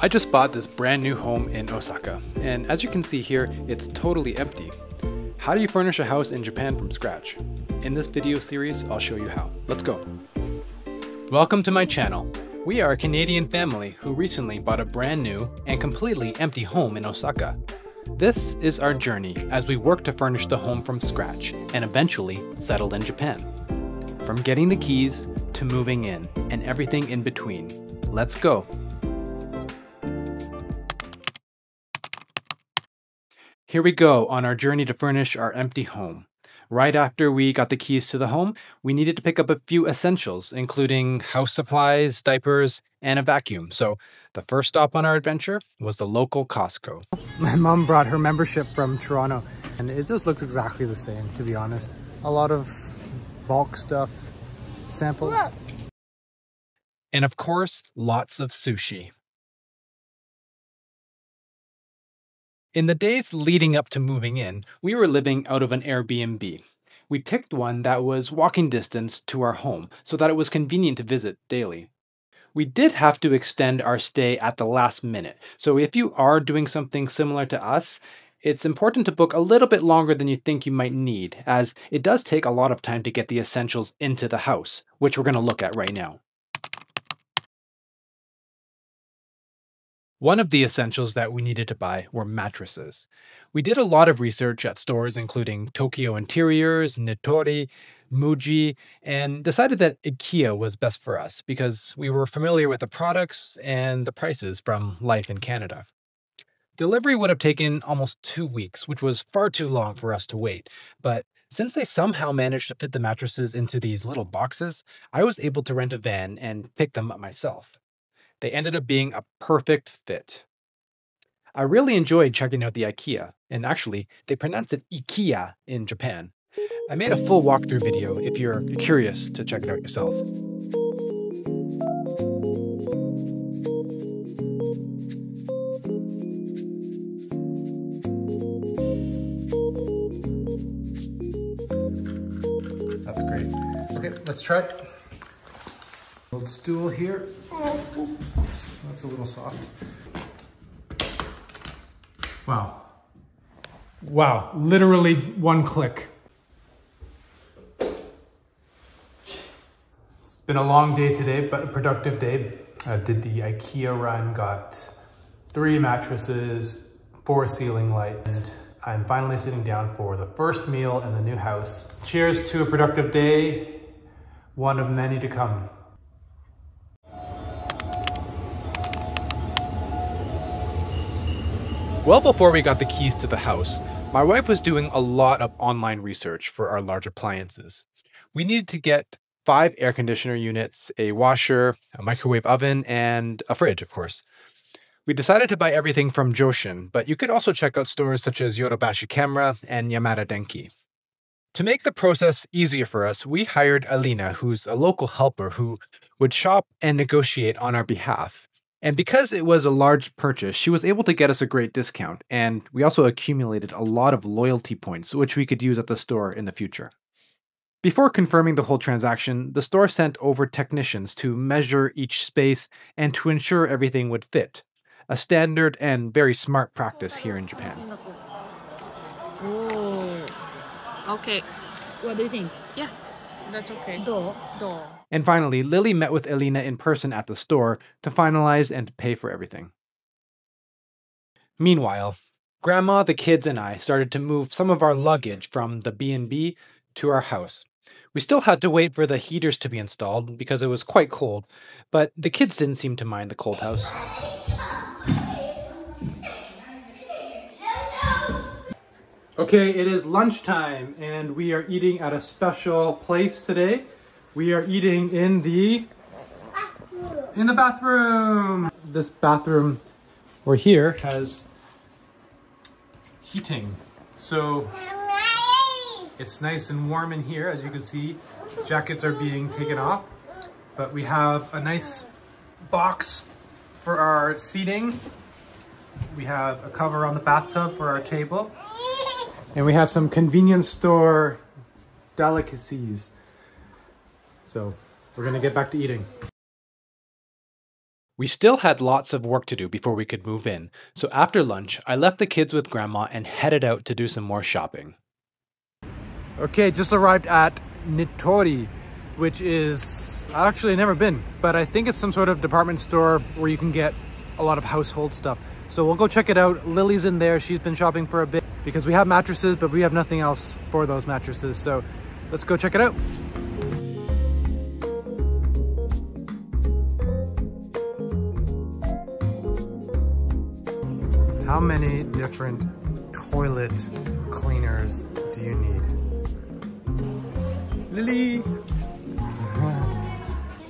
I just bought this brand new home in Osaka, and as you can see here, it's totally empty. How do you furnish a house in Japan from scratch? In this video series, I'll show you how. Let's go. Welcome to my channel. We are a Canadian family who recently bought a brand new and completely empty home in Osaka. This is our journey as we work to furnish the home from scratch and eventually settled in Japan. From getting the keys to moving in and everything in between. Let's go. Here we go on our journey to furnish our empty home. Right after we got the keys to the home, we needed to pick up a few essentials, including house supplies, diapers, and a vacuum. So the first stop on our adventure was the local Costco. My mom brought her membership from Toronto, and it just looks exactly the same, to be honest. A lot of bulk stuff, samples, and of course, lots of sushi. In the days leading up to moving in, we were living out of an Airbnb. We picked one that was walking distance to our home so that it was convenient to visit daily. We did have to extend our stay at the last minute, so if you are doing something similar to us, it's important to book a little bit longer than you think you might need, as it does take a lot of time to get the essentials into the house, which we're going to look at right now. One of the essentials that we needed to buy were mattresses. We did a lot of research at stores including Tokyo Interiors, Nitori, Muji, and decided that IKEA was best for us because we were familiar with the products and the prices from life in Canada. Delivery would have taken almost 2 weeks, which was far too long for us to wait, but since they somehow managed to fit the mattresses into these little boxes, I was able to rent a van and pick them up myself. They ended up being a perfect fit. I really enjoyed checking out the IKEA, and actually, they pronounce it IKEA in Japan. I made a full walkthrough video if you're curious to check it out yourself. That's great. Okay, let's try it. Old stool here. Oh, that's a little soft. Wow. Wow, literally one click. It's been a long day today, but a productive day. I did the IKEA run, got 3 mattresses, 4 ceiling lights. I'm finally sitting down for the first meal in the new house. Cheers to a productive day, one of many to come. Well before we got the keys to the house, my wife was doing a lot of online research for our large appliances. We needed to get 5 air conditioner units, a washer, a microwave oven, and a fridge, of course. We decided to buy everything from Joshin, but you could also check out stores such as Yodobashi Camera and Yamada Denki. To make the process easier for us, we hired Alina, who's a local helper who would shop and negotiate on our behalf. And because it was a large purchase, she was able to get us a great discount, and we also accumulated a lot of loyalty points, which we could use at the store in the future. Before confirming the whole transaction, the store sent over technicians to measure each space and to ensure everything would fit, a standard and very smart practice here in Japan. Oh, okay. What do you think? Yeah, that's okay. Door. And finally, Lily met with Elena in person at the store to finalize and pay for everything. Meanwhile, Grandma, the kids, and I started to move some of our luggage from the B&B to our house. We still had to wait for the heaters to be installed because it was quite cold, but the kids didn't seem to mind the cold house. Okay, it is lunchtime and we are eating at a special place today. We are eating in the bathroom. This bathroom or here has heating. So it's nice and warm in here. As you can see, jackets are being taken off, but we have a nice box for our seating. We have a cover on the bathtub for our table. And we have some convenience store delicacies. So we're gonna get back to eating. We still had lots of work to do before we could move in, so after lunch, I left the kids with Grandma and headed out to do some more shopping. Okay, just arrived at Nitori, which is, I've actually never been, but I think it's some sort of department store where you can get a lot of household stuff. So we'll go check it out. Lily's in there. She's been shopping for a bit because we have mattresses, but we have nothing else for those mattresses. So let's go check it out. How many different toilet cleaners do you need? Lily!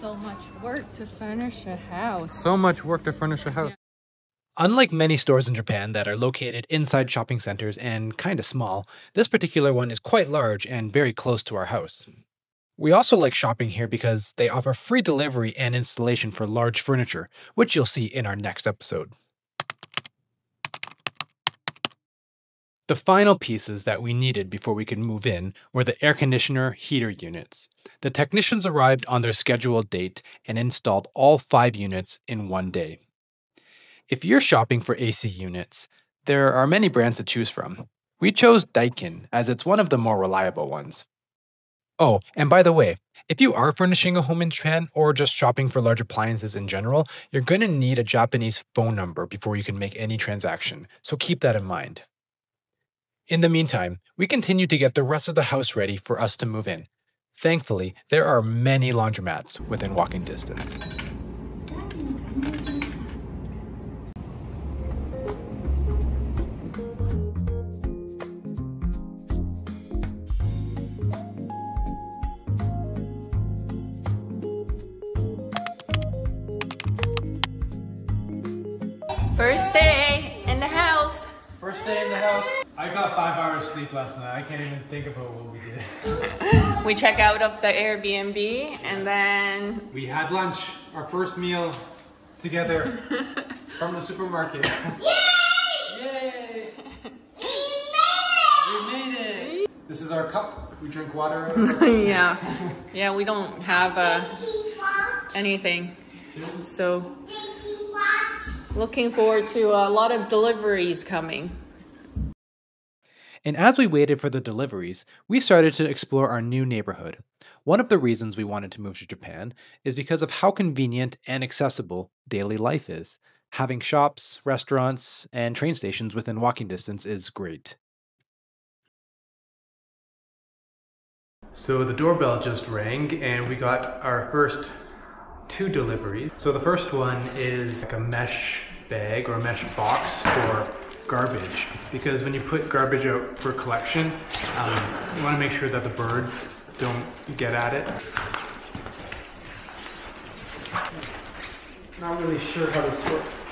So much work to furnish a house. So much work to furnish a house. Unlike many stores in Japan that are located inside shopping centers and kind of small, this particular one is quite large and very close to our house. We also like shopping here because they offer free delivery and installation for large furniture, which you'll see in our next episode. The final pieces that we needed before we could move in were the air conditioner heater units. The technicians arrived on their scheduled date and installed all 5 units in one day. If you're shopping for AC units, there are many brands to choose from. We chose Daikin as it's one of the more reliable ones. Oh, and by the way, if you are furnishing a home in Japan or just shopping for large appliances in general, you're going to need a Japanese phone number before you can make any transaction, so keep that in mind. In the meantime, we continue to get the rest of the house ready for us to move in. Thankfully, there are many laundromats within walking distance. First day in the house. First day in the house. I got 5 hours sleep last night. I can't even think about what we did. We check out of the Airbnb and then We had lunch, our first meal together from the supermarket. Yay! Yay! We made it! This is our cup. We drink water out of it. yeah, we don't have anything. So looking forward to a lot of deliveries coming. And as we waited for the deliveries, we started to explore our new neighborhood. One of the reasons we wanted to move to Japan is because of how convenient and accessible daily life is. Having shops, restaurants, and train stations within walking distance is great. So the doorbell just rang and we got our first 2 deliveries. So the first one is like a mesh bag or a mesh box for garbage, because when you put garbage out for collection, you want to make sure that the birds don't get at it. Not really sure how this works.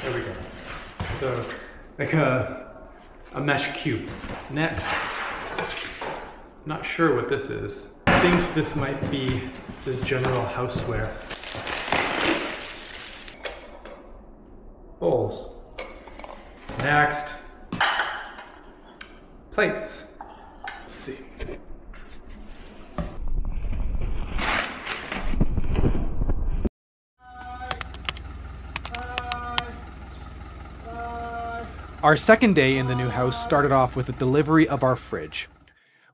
There we go. So like a mesh cube. Next, not sure what this is. I think this might be this general houseware. Bowls. Next, plates. Let's see. Our second day in the new house started off with the delivery of our fridge.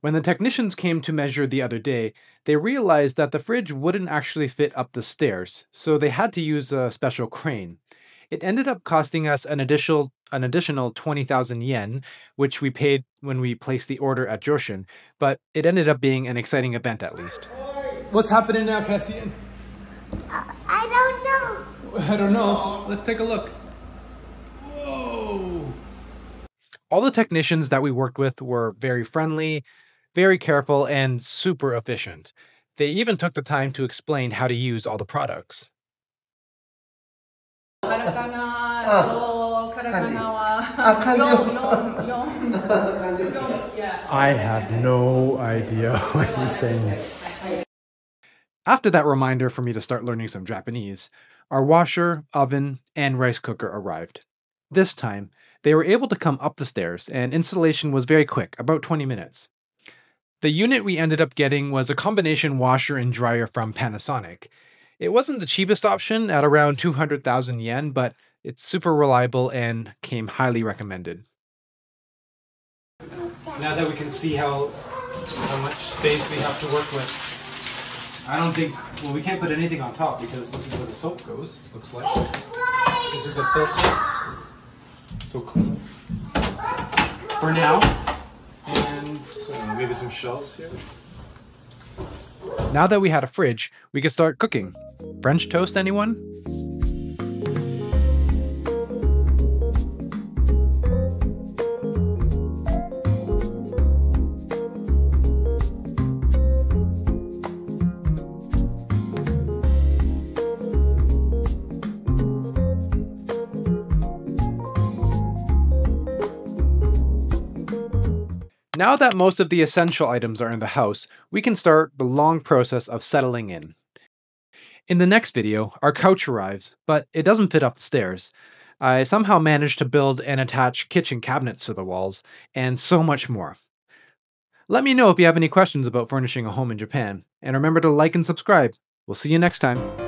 When the technicians came to measure the other day, they realized that the fridge wouldn't actually fit up the stairs, so they had to use a special crane. It ended up costing us an additional 20,000 yen, which we paid when we placed the order at Joshin, but it ended up being an exciting event at least. What's happening now, Cassian? I don't know. I don't know. Let's take a look. Whoa! All the technicians that we worked with were very friendly, very careful, and super efficient. They even took the time to explain how to use all the products. I have no idea what he's saying. After that reminder for me to start learning some Japanese, our washer, oven, and rice cooker arrived. This time, they were able to come up the stairs, and installation was very quick, about 20 minutes. The unit we ended up getting was a combination washer and dryer from Panasonic. It wasn't the cheapest option at around 200,000 yen, but it's super reliable and came highly recommended. Now that we can see how much space we have to work with, I don't think, well, we can't put anything on top because this is where the soap goes, looks like. This is the filter. So clean. For now. And maybe some shelves here. Now that we had a fridge, we could start cooking. French toast, anyone? Now that most of the essential items are in the house, we can start the long process of settling in. In the next video, our couch arrives, but it doesn't fit up the stairs. I somehow managed to build and attach kitchen cabinets to the walls, and so much more. Let me know if you have any questions about furnishing a home in Japan, and remember to like and subscribe. We'll see you next time.